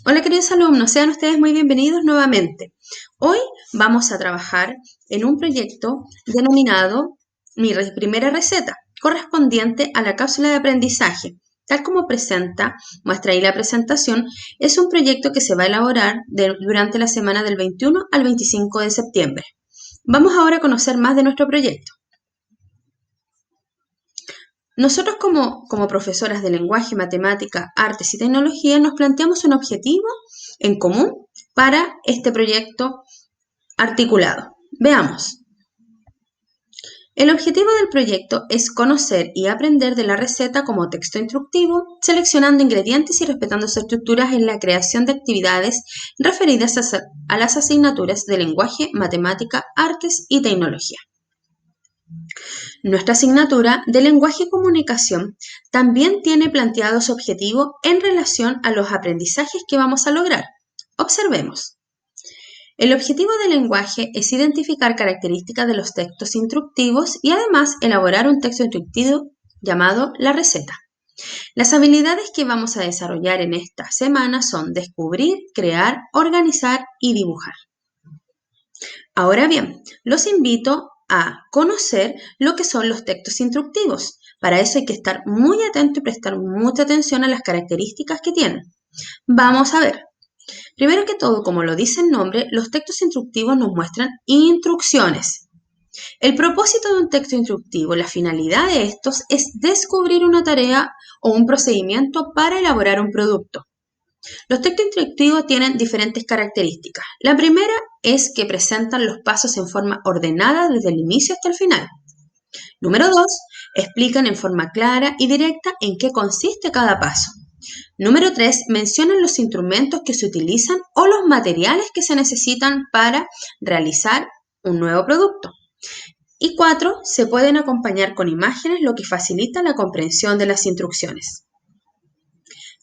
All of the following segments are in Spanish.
Hola queridos alumnos, sean ustedes muy bienvenidos nuevamente. Hoy vamos a trabajar en un proyecto denominado primera receta, correspondiente a la cápsula de aprendizaje. Tal como muestra ahí la presentación, es un proyecto que se va a elaborar durante la semana del 21 al 25 de septiembre. Vamos ahora a conocer más de nuestro proyecto. Nosotros como profesoras de lenguaje, matemática, artes y tecnología nos planteamos un objetivo en común para este proyecto articulado. Veamos. El objetivo del proyecto es conocer y aprender de la receta como texto instructivo, seleccionando ingredientes y respetando sus estructuras en la creación de actividades referidas a las asignaturas de lenguaje, matemática, artes y tecnología. Nuestra asignatura de lenguaje y comunicación también tiene planteado su objetivo en relación a los aprendizajes que vamos a lograr. Observemos. El objetivo del lenguaje es identificar características de los textos instructivos y además elaborar un texto instructivo llamado la receta. Las habilidades que vamos a desarrollar en esta semana son descubrir, crear, organizar y dibujar. Ahora bien, los invito a conocer lo que son los textos instructivos. Para eso hay que estar muy atento y prestar mucha atención a las características que tienen. Vamos a ver. Primero que todo, como lo dice el nombre, los textos instructivos nos muestran instrucciones. El propósito de un texto instructivo, la finalidad de estos es descubrir una tarea o un procedimiento para elaborar un producto. Los textos instructivos tienen diferentes características. La primera es que presentan los pasos en forma ordenada desde el inicio hasta el final. Número 2, explican en forma clara y directa en qué consiste cada paso. Número 3, mencionan los instrumentos que se utilizan o los materiales que se necesitan para realizar un nuevo producto. Y 4, se pueden acompañar con imágenes, lo que facilita la comprensión de las instrucciones.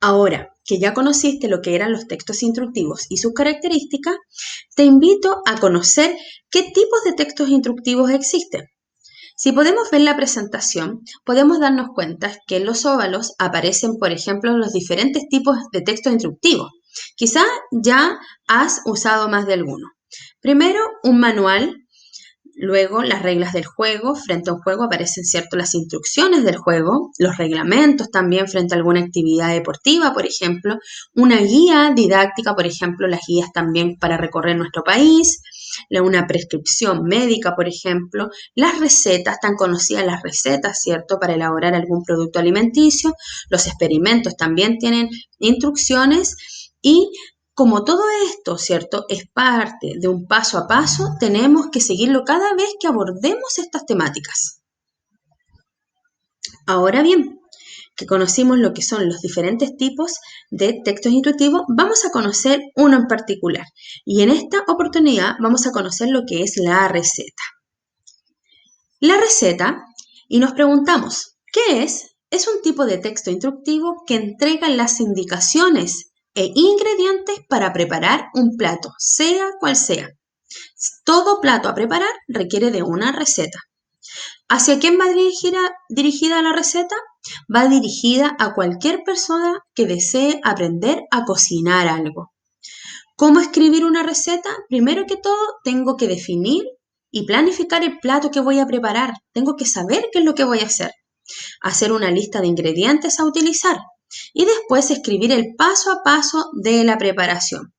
Ahora que ya conociste lo que eran los textos instructivos y sus características, te invito a conocer qué tipos de textos instructivos existen. Si podemos ver la presentación, podemos darnos cuenta que en los óvalos aparecen, por ejemplo, los diferentes tipos de textos instructivos. Quizá ya has usado más de alguno. Primero, un manual. Luego, las reglas del juego. Frente a un juego aparecen, ¿cierto?, las instrucciones del juego, los reglamentos también frente a alguna actividad deportiva, por ejemplo, una guía didáctica, por ejemplo, las guías también para recorrer nuestro país, una prescripción médica, por ejemplo, las recetas, tan conocidas las recetas, ¿cierto?, para elaborar algún producto alimenticio, los experimentos también tienen instrucciones y como todo esto, ¿cierto?, es parte de un paso a paso, tenemos que seguirlo cada vez que abordemos estas temáticas. Ahora bien, que conocimos lo que son los diferentes tipos de textos instructivos, vamos a conocer uno en particular. Y en esta oportunidad vamos a conocer lo que es la receta. La receta, y nos preguntamos, ¿qué es? Es un tipo de texto instructivo que entrega las indicaciones e ingredientes para preparar un plato, sea cual sea. Todo plato a preparar requiere de una receta. ¿Hacia quién va dirigida la receta? Va dirigida a cualquier persona que desee aprender a cocinar algo. ¿Cómo escribir una receta? Primero que todo, tengo que definir y planificar el plato que voy a preparar. Tengo que saber qué es lo que voy a hacer una lista de ingredientes a utilizar y después escribir el paso a paso de la preparación.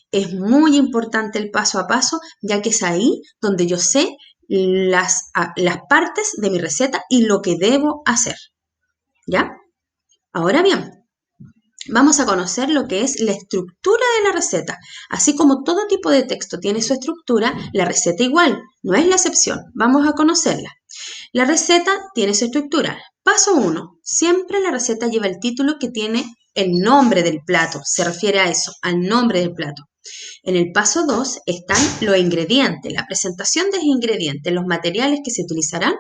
Es muy importante el paso a paso, ya que es ahí donde yo sé las partes de mi receta y lo que debo hacer. ¿Ya? Ahora bien, vamos a conocer lo que es la estructura de la receta. Así como todo tipo de texto tiene su estructura, la receta igual, no es la excepción. Vamos a conocerla. La receta tiene su estructura. Paso 1. Siempre la receta lleva el título que tiene el nombre del plato. Se refiere a eso, al nombre del plato. En el paso 2 están los ingredientes, la presentación de los ingredientes, los materiales que se utilizarán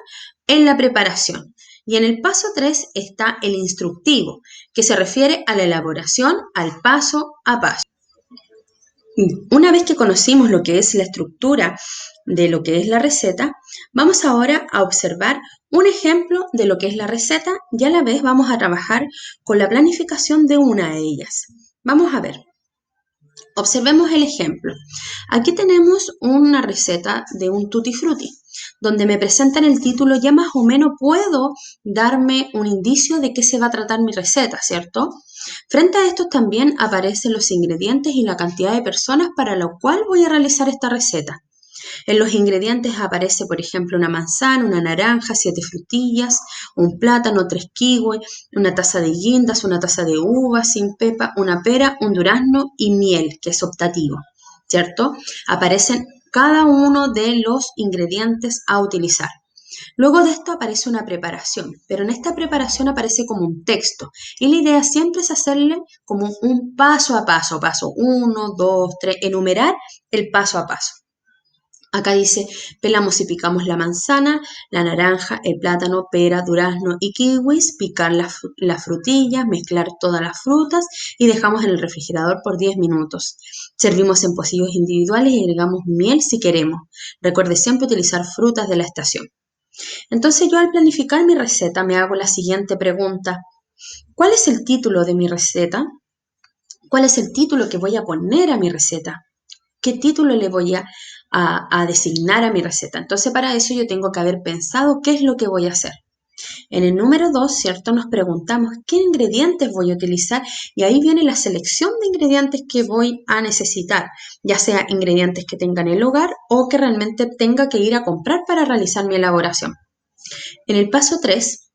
en la preparación. Y en el paso 3 está el instructivo, que se refiere a la elaboración al paso a paso. Una vez que conocimos lo que es la estructura de lo que es la receta, vamos ahora a observar un ejemplo de lo que es la receta y a la vez vamos a trabajar con la planificación de una de ellas. Vamos a ver. Observemos el ejemplo. Aquí tenemos una receta de un tutti frutti, donde me presentan el título, ya más o menos puedo darme un indicio de qué se va a tratar mi receta, ¿cierto? Frente a esto también aparecen los ingredientes y la cantidad de personas para lo cual voy a realizar esta receta. En los ingredientes aparece, por ejemplo, una manzana, una naranja, 7 frutillas, un plátano, 3 kiwis, una taza de guindas, una taza de uvas sin pepa, una pera, un durazno y miel, que es optativo, ¿cierto? Aparecen cada uno de los ingredientes a utilizar. Luego de esto aparece una preparación, pero en esta preparación aparece como un texto y la idea siempre es hacerle como un paso a paso, paso 1, 2, 3, enumerar el paso a paso. Acá dice, pelamos y picamos la manzana, la naranja, el plátano, pera, durazno y kiwis, picar las frutillas, mezclar todas las frutas y dejamos en el refrigerador por 10 minutos. Servimos en pocillos individuales y agregamos miel si queremos. Recuerde siempre utilizar frutas de la estación. Entonces yo al planificar mi receta me hago la siguiente pregunta. ¿Cuál es el título de mi receta? ¿Cuál es el título que voy a poner a mi receta? ¿Qué título le voy a designar a mi receta? Entonces, para eso yo tengo que haber pensado qué es lo que voy a hacer. En el número 2, ¿cierto? Nos preguntamos qué ingredientes voy a utilizar y ahí viene la selección de ingredientes que voy a necesitar, ya sea ingredientes que tenga en el hogar o que realmente tenga que ir a comprar para realizar mi elaboración. En el paso 3,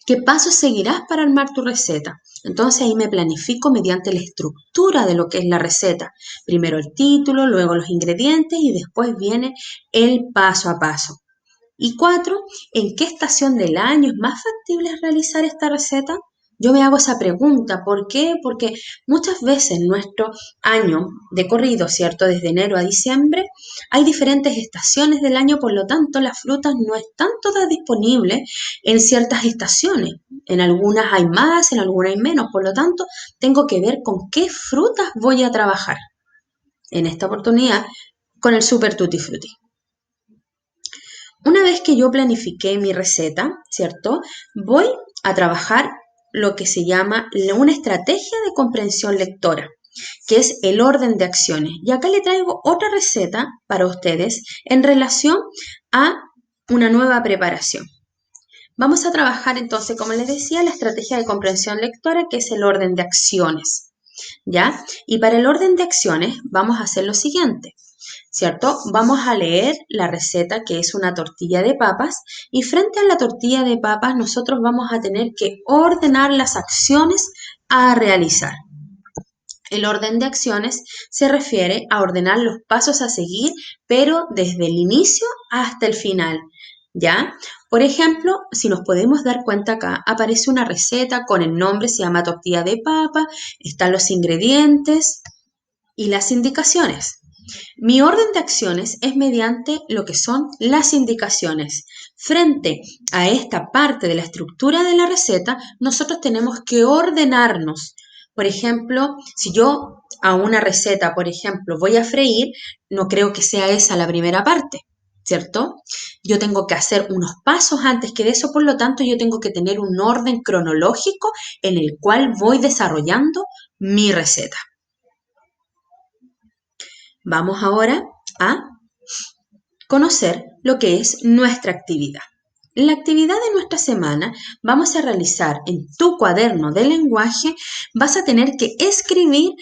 ¿qué pasos seguirás para armar tu receta? Entonces ahí me planifico mediante la estructura de lo que es la receta. Primero el título, luego los ingredientes y después viene el paso a paso. Y 4, ¿en qué estación del año es más factible realizar esta receta? Yo me hago esa pregunta. ¿Por qué? Porque muchas veces en nuestro año de corrido, ¿cierto? Desde enero a diciembre, hay diferentes estaciones del año, por lo tanto las frutas no están todas disponibles en ciertas estaciones. En algunas hay más, en algunas hay menos, por lo tanto tengo que ver con qué frutas voy a trabajar. En esta oportunidad, con el Super Tutti Frutti. Una vez que yo planifiqué mi receta, ¿cierto? Voy a trabajar lo que se llama una estrategia de comprensión lectora, que es el orden de acciones. Y acá le traigo otra receta para ustedes en relación a una nueva preparación. Vamos a trabajar entonces, como les decía, la estrategia de comprensión lectora, que es el orden de acciones, ¿ya? Y para el orden de acciones vamos a hacer lo siguiente. ¿Cierto? Vamos a leer la receta, que es una tortilla de papas, y frente a la tortilla de papas nosotros vamos a tener que ordenar las acciones a realizar. El orden de acciones se refiere a ordenar los pasos a seguir, pero desde el inicio hasta el final, ¿ya? Por ejemplo, si nos podemos dar cuenta acá, aparece una receta con el nombre, se llama tortilla de papa, están los ingredientes y las indicaciones. Mi orden de acciones es mediante lo que son las indicaciones. Frente a esta parte de la estructura de la receta, nosotros tenemos que ordenarnos. Por ejemplo, si yo a una receta, por ejemplo, voy a freír, no creo que sea esa la primera parte, ¿cierto? Yo tengo que hacer unos pasos antes que de eso, por lo tanto, yo tengo que tener un orden cronológico en el cual voy desarrollando mi receta. Vamos ahora a conocer lo que es nuestra actividad. La actividad de nuestra semana vamos a realizar en tu cuaderno de lenguaje, vas a tener que escribir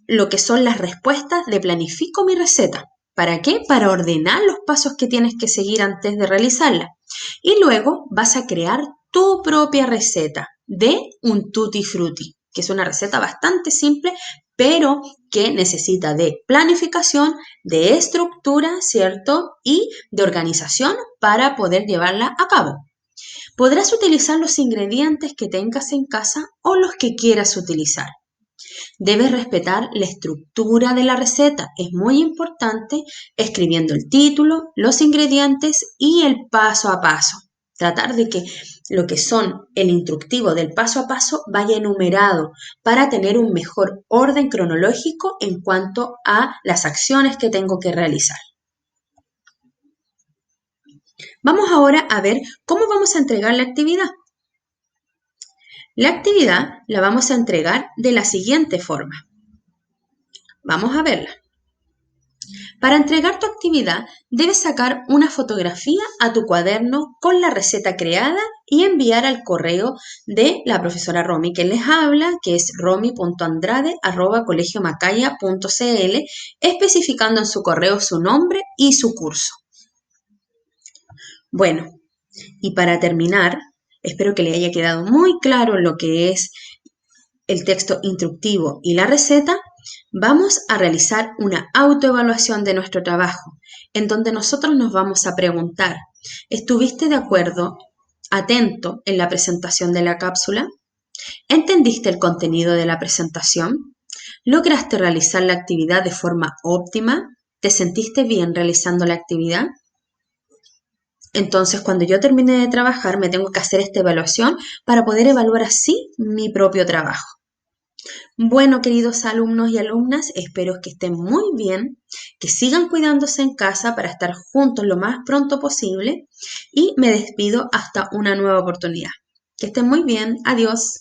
lo que son las respuestas de planifico mi receta. ¿Para qué? Para ordenar los pasos que tienes que seguir antes de realizarla. Y luego vas a crear tu propia receta de un tutti frutti, que es una receta bastante simple, pero que necesita de planificación, de estructura, ¿cierto? Y de organización para poder llevarla a cabo. Podrás utilizar los ingredientes que tengas en casa o los que quieras utilizar. Debes respetar la estructura de la receta. Es muy importante escribiendo el título, los ingredientes y el paso a paso. Tratar de que lo que son el instructivo del paso a paso vaya enumerado para tener un mejor orden cronológico en cuanto a las acciones que tengo que realizar. Vamos ahora a ver cómo vamos a entregar la actividad. La actividad la vamos a entregar de la siguiente forma. Vamos a verla. Para entregar tu actividad, debes sacar una fotografía a tu cuaderno con la receta creada y enviar al correo de la profesora Romy que les habla, que es romy.andrade@colegiomacaya.cl, especificando en su correo su nombre y su curso. Bueno, y para terminar, espero que le haya quedado muy claro lo que es el texto instructivo y la receta. Vamos a realizar una autoevaluación de nuestro trabajo, en donde nosotros nos vamos a preguntar, ¿estuviste de acuerdo, atento en la presentación de la cápsula? ¿Entendiste el contenido de la presentación? ¿Lograste realizar la actividad de forma óptima? ¿Te sentiste bien realizando la actividad? Entonces, cuando yo termine de trabajar, me tengo que hacer esta evaluación para poder evaluar así mi propio trabajo. Bueno, queridos alumnos y alumnas, espero que estén muy bien, que sigan cuidándose en casa para estar juntos lo más pronto posible y me despido hasta una nueva oportunidad. Que estén muy bien. Adiós.